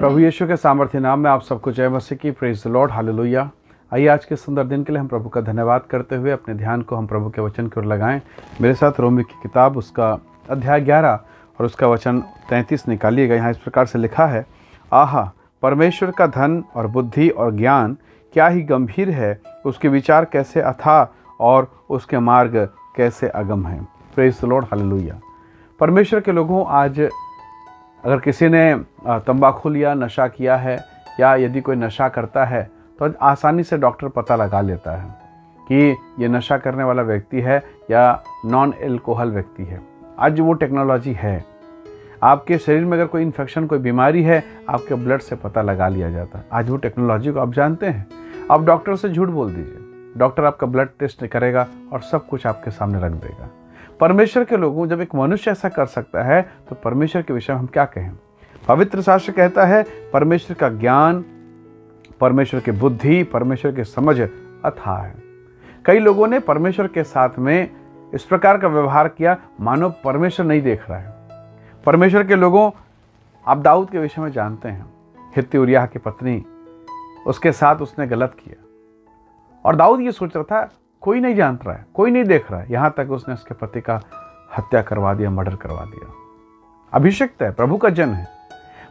प्रभु यीशु के सामर्थ्य नाम में आप सबको जय मसीह की। Praise the Lord, hallelujah. आइए आज के सुंदर दिन के लिए हम प्रभु का धन्यवाद करते हुए अपने ध्यान को हम प्रभु के वचन की ओर लगाएं। मेरे साथ रोमी की किताब उसका अध्याय 11 और उसका वचन 33 निकालिएगा। यहाँ इस प्रकार से लिखा है, आहा, परमेश्वर का धन और बुद्धि और ज्ञान क्या ही गंभीर है, उसके विचार कैसे अथाह और उसके मार्ग कैसे अगम हैं। Praise the Lord, hallelujah. परमेश्वर के लोगों, आज अगर किसी ने तंबाकू लिया, नशा किया है, या यदि कोई नशा करता है तो आसानी से डॉक्टर पता लगा लेता है कि ये नशा करने वाला व्यक्ति है या नॉन एल्कोहल व्यक्ति है। आज वो टेक्नोलॉजी है, आपके शरीर में अगर कोई इन्फेक्शन, कोई बीमारी है, आपके ब्लड से पता लगा लिया जाता है। आज वो टेक्नोलॉजी को आप जानते हैं। आप डॉक्टर से झूठ बोल दीजिए, डॉक्टर आपका ब्लड टेस्ट करेगा और सब कुछ आपके सामने रख देगा। परमेश्वर के लोगों, जब एक मनुष्य ऐसा कर सकता है तो परमेश्वर के विषय में हम क्या कहें। पवित्र शास्त्र कहता है परमेश्वर का ज्ञान, परमेश्वर की बुद्धि, परमेश्वर की समझ अथाह है। कई लोगों ने परमेश्वर के साथ में इस प्रकार का व्यवहार किया मानो परमेश्वर नहीं देख रहा है। परमेश्वर के लोगों, आप दाऊद के विषय में जानते हैं। हित्ती उरिय्याह की पत्नी, उसके साथ उसने गलत किया और दाऊद ये सोच रहा था कोई नहीं जान रहा है, कोई नहीं देख रहा है। यहां तक उसने उसके पति का हत्या करवा दिया, मर्डर करवा दिया। अभिषिक्त है, प्रभु का जन है,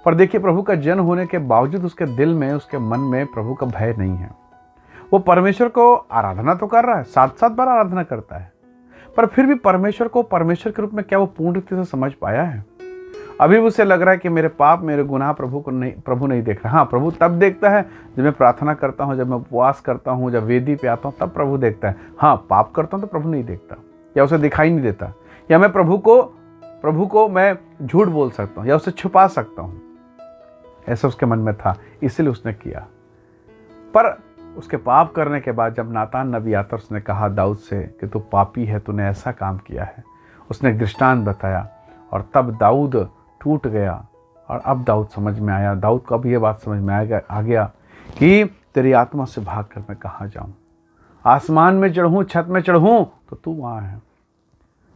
पर देखिए प्रभु का जन होने के बावजूद उसके दिल में, उसके मन में प्रभु का भय नहीं है। वो परमेश्वर को आराधना तो कर रहा है, 7-7 बार आराधना करता है, पर फिर भी परमेश्वर को परमेश्वर के रूप में क्या वो पूर्ण रीति से समझ पाया है? अभी उसे लग रहा है कि मेरे पाप, मेरे गुनाह प्रभु नहीं देख रहा। हाँ, प्रभु तब देखता है जब मैं प्रार्थना करता हूँ, जब मैं उपवास करता हूँ, जब वेदी पे आता हूँ, तब प्रभु देखता है। हाँ, पाप करता हूँ तो प्रभु नहीं देखता, या उसे दिखाई नहीं देता, या मैं प्रभु को मैं झूठ बोल सकता हूँ या उसे छुपा सकता हूँ। ऐसा उसके मन में था, इसलिए उसने किया। पर उसके पाप करने के बाद जब नातान नबी आता, उसने कहा दाऊद से कि तू पापी है, तूने ऐसा काम किया है। उसने दृष्टांत बताया और तब दाऊद टूट गया। और अब दाऊद समझ में आया, दाऊद को अब ये बात समझ में आ गया कि तेरी आत्मा से भाग कर मैं कहाँ जाऊँ। आसमान में चढ़ूँ, छत में चढ़ूँ तो तू वहाँ है,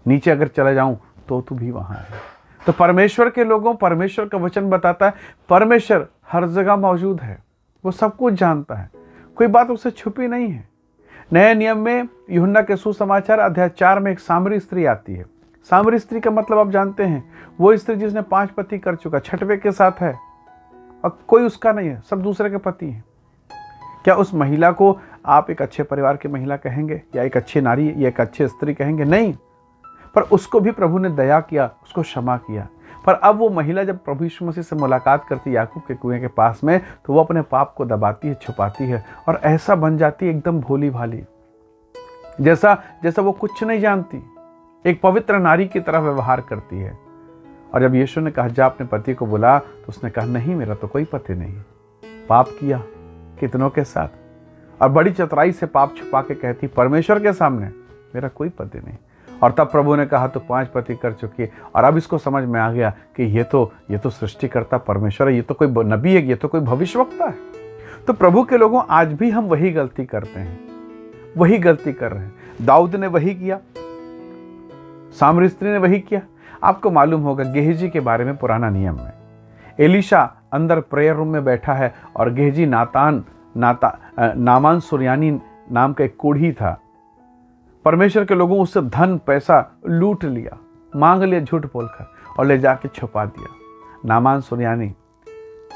नीचे अगर चला जाऊँ तो तू भी वहाँ है। तो परमेश्वर के लोगों, परमेश्वर का वचन बताता है परमेश्वर हर जगह मौजूद है, वो सब कुछ जानता है, कोई बात उससे छुपी नहीं है। नए नियम में यूहन्ना के सुसमाचार अध्याय 4 में एक सामरी स्त्री आती है। सामरी स्त्री का मतलब आप जानते हैं, वो स्त्री जिसने 5 पति कर चुका, 6वें के साथ है और कोई उसका नहीं है, सब दूसरे के पति हैं। क्या उस महिला को आप एक अच्छे परिवार की महिला कहेंगे, या एक अच्छी नारी या एक अच्छी स्त्री कहेंगे? नहीं, पर उसको भी प्रभु ने दया किया, उसको क्षमा किया। पर अब वो महिला जब प्रभु यीशु मसीह से मुलाकात करती है याकूब के कुएं के पास में, तो वो अपने पाप को दबाती है, छुपाती है और ऐसा बन जाती है एकदम भोली भाली, जैसा वो कुछ नहीं जानती, एक पवित्र नारी की तरह व्यवहार करती है। और जब यीशु ने कहा जा अपने पति को बुला, तो उसने कहा नहीं, मेरा तो कोई पति नहीं। पाप किया कितनों के साथ, और बड़ी चतुराई से पाप छुपा के कहती परमेश्वर के सामने मेरा कोई पति नहीं। और तब प्रभु ने कहा तो 5 पति कर चुकी है। और अब इसको समझ में आ गया कि ये तो सृष्टिकर्ता परमेश्वर है, ये तो कोई नबी है, ये तो कोई भविष्यवक्ता है। तो प्रभु के लोगों, आज भी हम वही गलती करते हैं, वही गलती कर रहे हैं। दाऊद ने वही किया, सामरी स्त्री ने वही किया। आपको मालूम होगा गेहजी के बारे में पुराना नियम में, एलीशा अंदर प्रेयर रूम में बैठा है और गेहजी नामान सुरयानी नाम का एक कोढ़ी था। परमेश्वर के लोगों उससे धन पैसा लूट लिया, मांग लिया झूठ बोलकर और ले जाके छुपा दिया। नामान सुरयानी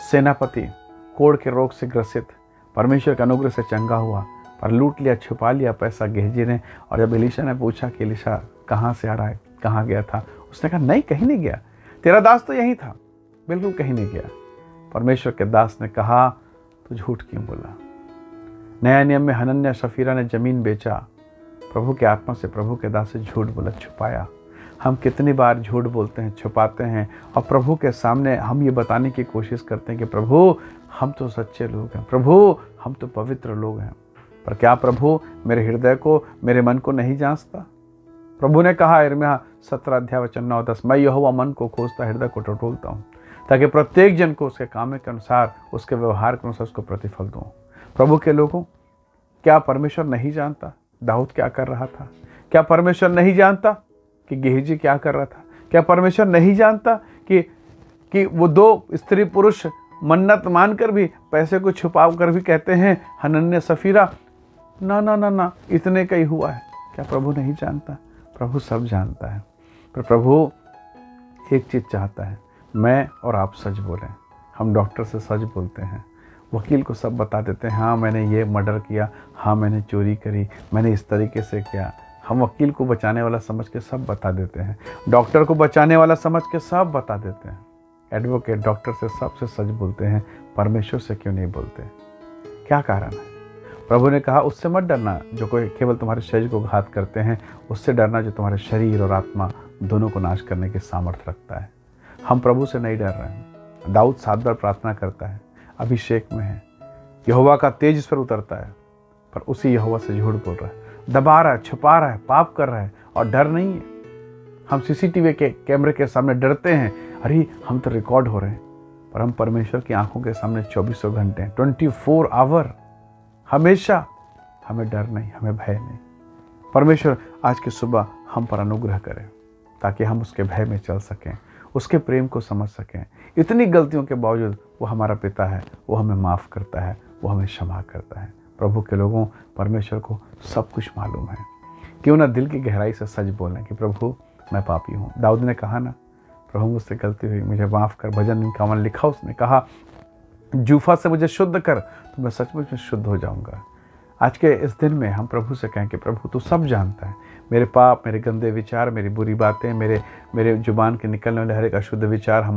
सेनापति, कोढ़ के रोग से ग्रसित, परमेश्वर के अनुग्रह से चंगा हुआ, पर लूट लिया, छुपा लिया पैसा गेहजी ने। और जब एलीशा ने पूछा कि एलीशा कहाँ से आ रहा है, कहाँ गया था, उसने कहा नहीं, कहीं नहीं गया, तेरा दास तो यहीं था, बिल्कुल कहीं नहीं गया। परमेश्वर के दास ने कहा तो झूठ क्यों बोला? नया नियम में हनन्याह शफीरा ने जमीन बेचा, प्रभु के आत्मा से प्रभु के दास से झूठ बोला, छुपाया। हम कितनी बार झूठ बोलते हैं, छुपाते हैं, और प्रभु के सामने हम ये बताने की कोशिश करते हैं कि प्रभु हम तो सच्चे लोग हैं, प्रभु हम तो पवित्र लोग हैं। पर क्या प्रभु मेरे हृदय को, मेरे मन को नहीं जांचता? प्रभु ने कहा यिर्मयाह 17 अध्याय वचन 9-10, मैं यहोवा मन को खोजता, हृदय को टटोलता हूँ, ताकि प्रत्येक जन को उसके काम के अनुसार, उसके व्यवहार के अनुसार उसको प्रतिफल दूँ। प्रभु के लोगों, क्या परमेश्वर नहीं जानता दाऊद क्या कर रहा था? क्या परमेश्वर नहीं जानता कि गेहजी क्या कर रहा था? क्या परमेश्वर नहीं जानता कि वो 2 स्त्री पुरुष मन्नत मानकर भी, पैसे को छुपा कर भी कहते हैं हनन्या सफीरा, ना ना ना ना, इतने का ही हुआ है। क्या प्रभु नहीं जानता? प्रभु सब जानता है। पर प्रभु एक चीज़ चाहता है, मैं और आप सच बोलें। हम डॉक्टर से सच बोलते हैं, वकील को सब बता देते हैं, हाँ मैंने ये मर्डर किया, हाँ मैंने चोरी करी, मैंने इस तरीके से किया। हम वकील को बचाने वाला समझ के सब बता देते हैं, डॉक्टर को बचाने वाला समझ के सब बता देते हैं। एडवोकेट डॉक्टर से सबसे सच बोलते हैं, परमेश्वर से क्यों नहीं बोलते? क्या कारण है? प्रभु ने कहा उससे मत डरना जो कोई केवल तुम्हारे शरीर को घात करते हैं, उससे डरना जो तुम्हारे शरीर और आत्मा दोनों को नाश करने की सामर्थ्य रखता है। हम प्रभु से नहीं डर रहे हैं। दाऊद 7 बार प्रार्थना करता है, अभिषेक में है, यहोवा का तेज इस पर उतरता है, पर उसी यहोवा से झूठ बोल रहा है, दबा रहा है, छुपा रहा है, पाप कर रहा है और डर नहीं है। हम सीसीटीवी के कैमरे के सामने डरते हैं, अरे हम तो रिकॉर्ड हो रहे हैं, पर हम परमेश्वर की आंखों के सामने 24 घंटे 24 आवर, हमेशा। हमें डर नहीं, हमें भय नहीं। परमेश्वर आज की सुबह हम पर अनुग्रह करें ताकि हम उसके भय में चल सकें, उसके प्रेम को समझ सकें। इतनी गलतियों के बावजूद वो हमारा पिता है, वो हमें माफ़ करता है, वो हमें क्षमा करता है। प्रभु के लोगों, परमेश्वर को सब कुछ मालूम है। क्यों ना दिल की गहराई से सच बोलें कि प्रभु मैं पापी हूँ। दाऊद ने कहा ना, प्रभु मुझसे गलती हुई, मुझे माफ़ कर। भजन 51 लिखा, उसने कहा जूफा से मुझे शुद्ध कर तो मैं सचमुच में शुद्ध हो जाऊँगा। आज के इस दिन में हम प्रभु से कहें कि प्रभु तू सब जानता है, मेरे पाप, मेरे गंदे विचार, मेरी बुरी बातें, मेरे जुबान के निकलने वाले हर एक अशुद्ध विचार,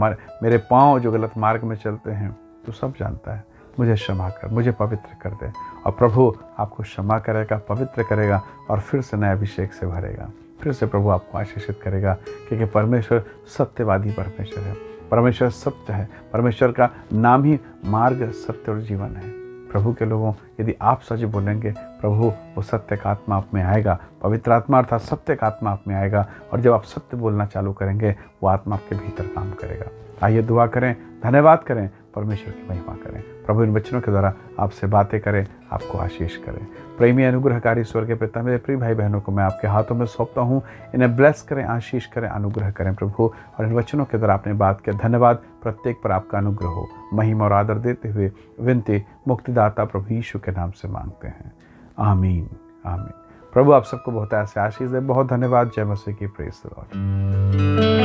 मेरे पाँव जो गलत मार्ग में चलते हैं, तू सब जानता है। मुझे क्षमा कर, मुझे पवित्र कर दे। और प्रभु आपको क्षमा करेगा, पवित्र करेगा और फिर से नए अभिषेक से भरेगा। फिर से प्रभु आपको आशीषित करेगा, क्योंकि परमेश्वर सत्यवादी परमेश्वर है। परमेश्वर सत्य है। परमेश्वर का नाम ही मार्ग, सत्य और जीवन है। प्रभु के लोगों, यदि आप सच बोलेंगे, प्रभु वो सत्य का आत्मा आप में आएगा, पवित्र आत्मा अर्थात सत्य का आत्मा आप में आएगा। और जब आप सत्य बोलना चालू करेंगे, वो आत्मा आपके भीतर काम करेगा। आइए दुआ करें, धन्यवाद करें, परमेश्वर की महिमा करें। प्रभु इन वचनों के द्वारा आपसे बातें करें, आपको आशीष करें। प्रेमी अनुग्रहकारी स्वर्ग के पिता, मेरे प्रिय भाई बहनों को मैं आपके हाथों में सौंपता हूँ। इन्हें ब्लेस करें, आशीष करें, अनुग्रह करें प्रभु। और इन वचनों के द्वारा आपने बात किया, धन्यवाद। प्रत्येक पर आपका अनुग्रह हो। महिमा और आदर देते हुए विनती मुक्तिदाता प्रभु यीशु के नाम से मांगते हैं, आमीन आमीन। प्रभु आप सबको बहुत ऐसे आशीष दे। बहुत धन्यवाद। जय मसीह की। Praise the Lord.